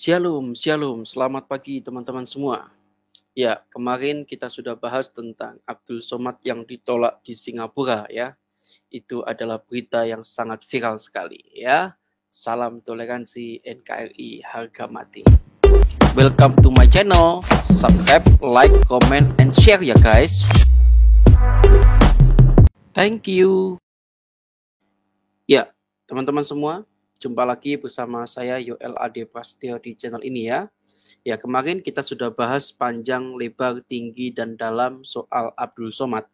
Shalom, shalom. Selamat pagi teman-teman semua. Ya, kemarin kita sudah bahas tentang Abdul Somad yang ditolak di Singapura ya. Itu adalah berita yang sangat viral sekali ya. Salam toleransi NKRI harga mati. Welcome to my channel. Subscribe, like, comment, and share ya guys. Thank you. Ya, teman-teman semua, jumpa lagi bersama saya Yoel Ade Prasetyo di channel ini ya. Ya, kemarin kita sudah bahas panjang, lebar, tinggi, dan dalam soal Abdul Somad.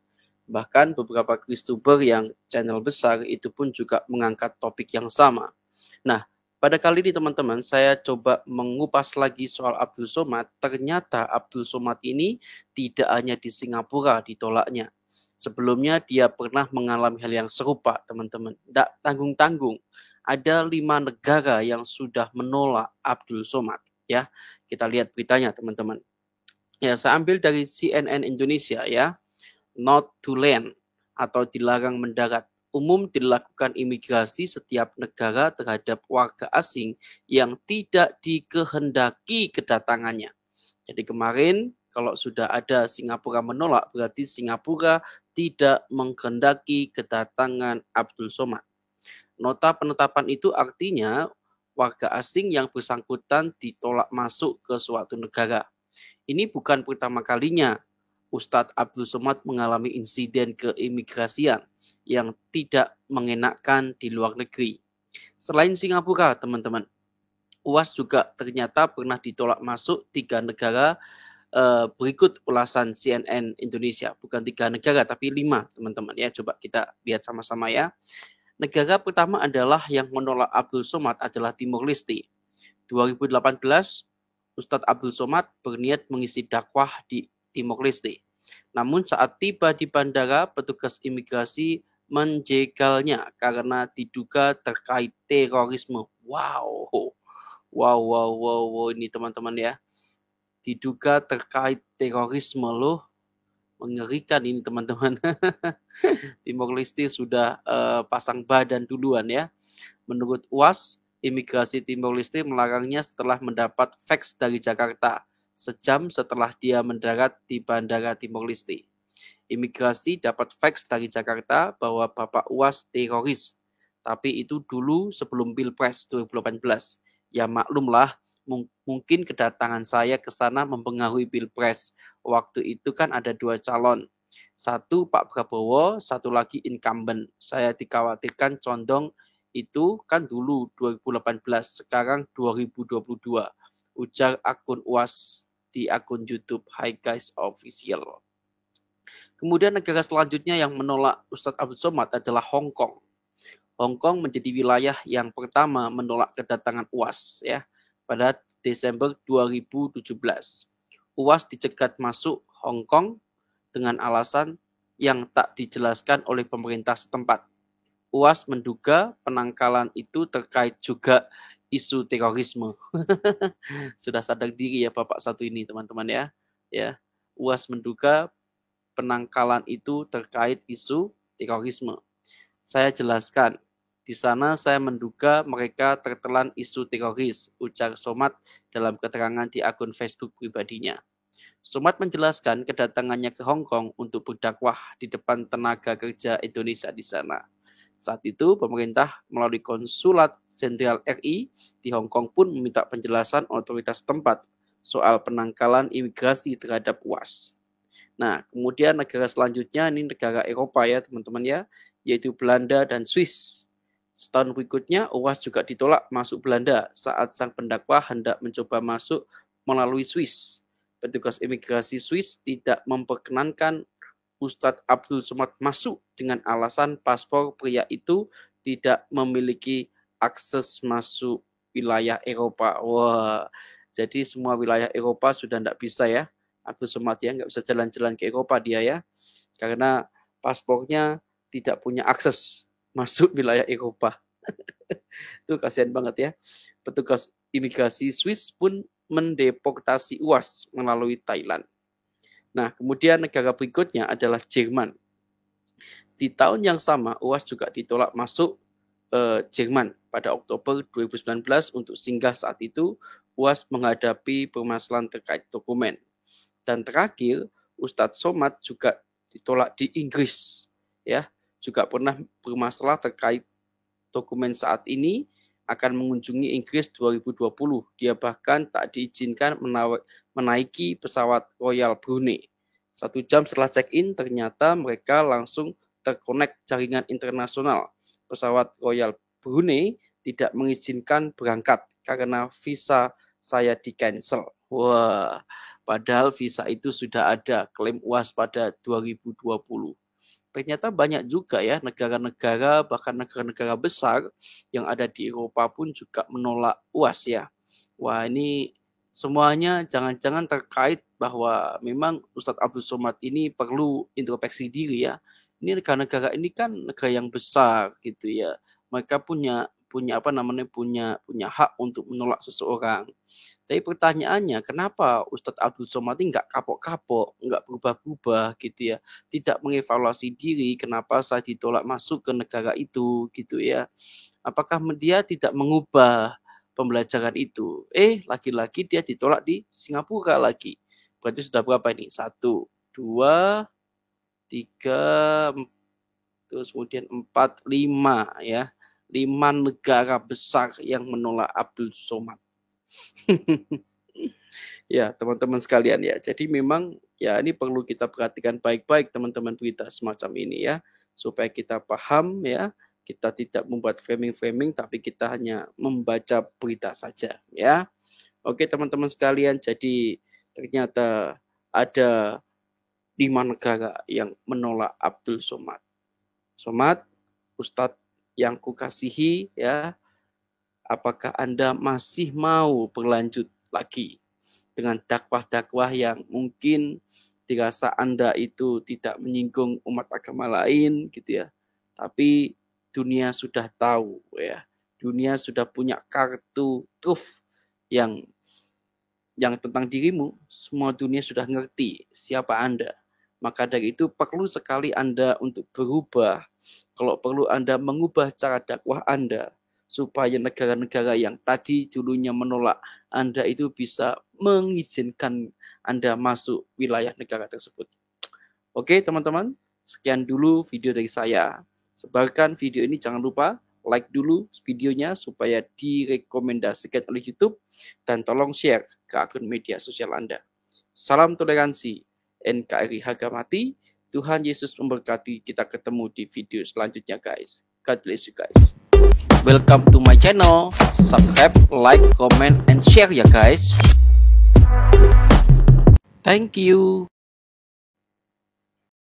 Bahkan beberapa Kristuber yang channel besar itu pun juga mengangkat topik yang sama. Nah, pada kali ini teman-teman, saya coba mengupas lagi soal Abdul Somad. Ternyata Abdul Somad ini tidak hanya di Singapura ditolaknya. Sebelumnya dia pernah mengalami hal yang serupa, teman-teman. Tidak tanggung-tanggung. Ada 5 negara yang sudah menolak Abdul Somad. Ya, kita lihat beritanya, teman-teman. Ya, saya ambil dari CNN Indonesia ya. Not to land atau dilarang mendarat. Umum dilakukan imigrasi setiap negara terhadap warga asing yang tidak dikehendaki kedatangannya. Jadi kemarin kalau sudah ada Singapura menolak, berarti Singapura tidak menghendaki kedatangan Abdul Somad. Nota penetapan itu artinya warga asing yang bersangkutan ditolak masuk ke suatu negara. Ini bukan pertama kalinya Ustadz Abdul Somad mengalami insiden keimigrasian yang tidak mengenakkan di luar negeri. Selain Singapura, teman-teman, UAS juga ternyata pernah ditolak masuk 3 negara berikut ulasan CNN Indonesia. Bukan 3 negara, tapi 5, teman-teman. Ya, coba kita lihat sama-sama ya. Negara pertama adalah yang menolak Abdul Somad adalah Timor Leste. 2018, Ustadz Abdul Somad berniat mengisi dakwah di Timor Leste. Namun saat tiba di bandara, petugas imigrasi menjegalnya karena diduga terkait terorisme. Wow, ini teman-teman ya. Diduga terkait terorisme loh. Mengerikan ini teman-teman. Timor Leste sudah pasang badan duluan ya. Menurut UAS, imigrasi Timor Leste melarangnya setelah mendapat fax dari Jakarta, sejam setelah dia mendarat di Bandara Timor Leste. Imigrasi dapat fax dari Jakarta bahwa Bapak UAS teroris. Tapi itu dulu sebelum Pilpres 2018. Ya maklumlah, mungkin kedatangan saya ke sana mempengaruhi Pilpres. Waktu itu kan ada 2 calon. Satu Pak Prabowo, satu lagi incumbent. Saya dikhawatirkan condong itu kan dulu 2018, sekarang 2022. Ujar akun UAS di akun YouTube Hi Guys Official. Kemudian negara selanjutnya yang menolak Ustadz Abdul Somad adalah Hong Kong. Hong Kong menjadi wilayah yang pertama menolak kedatangan UAS ya pada Desember 2017. UAS dicegat masuk Hong Kong dengan alasan yang tak dijelaskan oleh pemerintah setempat. UAS menduga penangkalan itu terkait juga isu terorisme. Sudah sadar diri ya Bapak satu ini teman-teman ya. Ya, UAS menduga penangkalan itu terkait isu terorisme. Saya jelaskan, di sana saya menduga mereka tertelan isu teroris, ujar Somad dalam keterangan di akun Facebook pribadinya. Somad menjelaskan kedatangannya ke Hong Kong untuk berdakwah di depan tenaga kerja Indonesia di sana. Saat itu, pemerintah melalui Konsulat Jenderal RI di Hong Kong pun meminta penjelasan otoritas tempat soal penangkalan imigrasi terhadap UAS. Nah, kemudian negara selanjutnya ini negara Eropa ya teman-teman ya, yaitu Belanda dan Swiss. Setahun berikutnya, UAS juga ditolak masuk Belanda saat sang pendakwa hendak mencoba masuk melalui Swiss. Petugas imigrasi Swiss tidak memperkenankan Ustadz Abdul Somad masuk dengan alasan paspor pria itu tidak memiliki akses masuk wilayah Eropa. Wah, jadi semua wilayah Eropa sudah tidak bisa ya. Abdul Somad ya, nggak bisa jalan-jalan ke Eropa dia ya. Karena paspornya tidak punya akses masuk wilayah Eropa. Itu kasihan banget ya. Petugas imigrasi Swiss pun mendeportasi UAS melalui Thailand. Nah, kemudian negara berikutnya adalah Jerman. Di tahun yang sama, UAS juga ditolak masuk Jerman pada Oktober 2019 untuk singgah saat itu UAS menghadapi permasalahan terkait dokumen. Dan terakhir, Ustadz Somad juga ditolak di Inggris, ya, juga pernah bermasalah terkait dokumen saat ini akan mengunjungi Inggris 2020. Dia bahkan tak diizinkan menaiki pesawat Royal Brunei. 1 jam setelah check-in, ternyata mereka langsung terkonek jaringan internasional. Pesawat Royal Brunei tidak mengizinkan berangkat karena visa saya di-cancel. Wah, padahal visa itu sudah ada, klaim UAS pada 2020. Ternyata banyak juga ya negara-negara, bahkan negara-negara besar yang ada di Eropa pun juga menolak UAS ya. Wah, ini semuanya jangan-jangan terkait bahwa memang Ustadz Abdul Somad ini perlu introspeksi diri ya. Ini negara-negara ini kan negara yang besar gitu ya. Mereka punya hak untuk menolak seseorang. Tapi pertanyaannya, kenapa Ustadz Abdul Somad ini nggak kapok-kapok, nggak berubah-ubah gitu ya, tidak mengevaluasi diri, kenapa saya ditolak masuk ke negara itu gitu ya. Apakah dia tidak mengubah pembelajaran itu? Lagi-lagi dia ditolak di Singapura lagi. Berarti sudah berapa ini? 1, 2, 3, terus kemudian 4, 5 ya. 5 negara besar yang menolak Abdul Somad. Ya, teman-teman sekalian ya. Jadi memang ya ini perlu kita perhatikan baik-baik teman-teman berita semacam ini ya. Supaya kita paham ya. Kita tidak membuat framing-framing tapi kita hanya membaca berita saja ya. Oke teman-teman sekalian, jadi ternyata ada 5 negara yang menolak Abdul Somad. Somad, Ustadz yang kukasihi ya, apakah Anda masih mau berlanjut lagi dengan dakwah-dakwah yang mungkin dirasa Anda itu tidak menyinggung umat agama lain gitu ya. Tapi dunia sudah tahu ya. Dunia sudah punya kartu truf yang tentang dirimu, semua dunia sudah ngerti siapa Anda. Maka dari itu perlu sekali Anda untuk berubah. Kalau perlu Anda mengubah cara dakwah Anda supaya negara-negara yang tadi dulunya menolak Anda itu bisa mengizinkan Anda masuk wilayah negara tersebut. Oke teman-teman, sekian dulu video dari saya. Sebarkan video ini, jangan lupa like dulu videonya supaya direkomendasikan oleh YouTube dan tolong share ke akun media sosial Anda. Salam toleransi, NKRI harga mati. Tuhan Yesus memberkati. Kita ketemu di video selanjutnya guys. God bless you guys. Welcome to my channel. Subscribe, like, comment, and share ya guys. Thank you.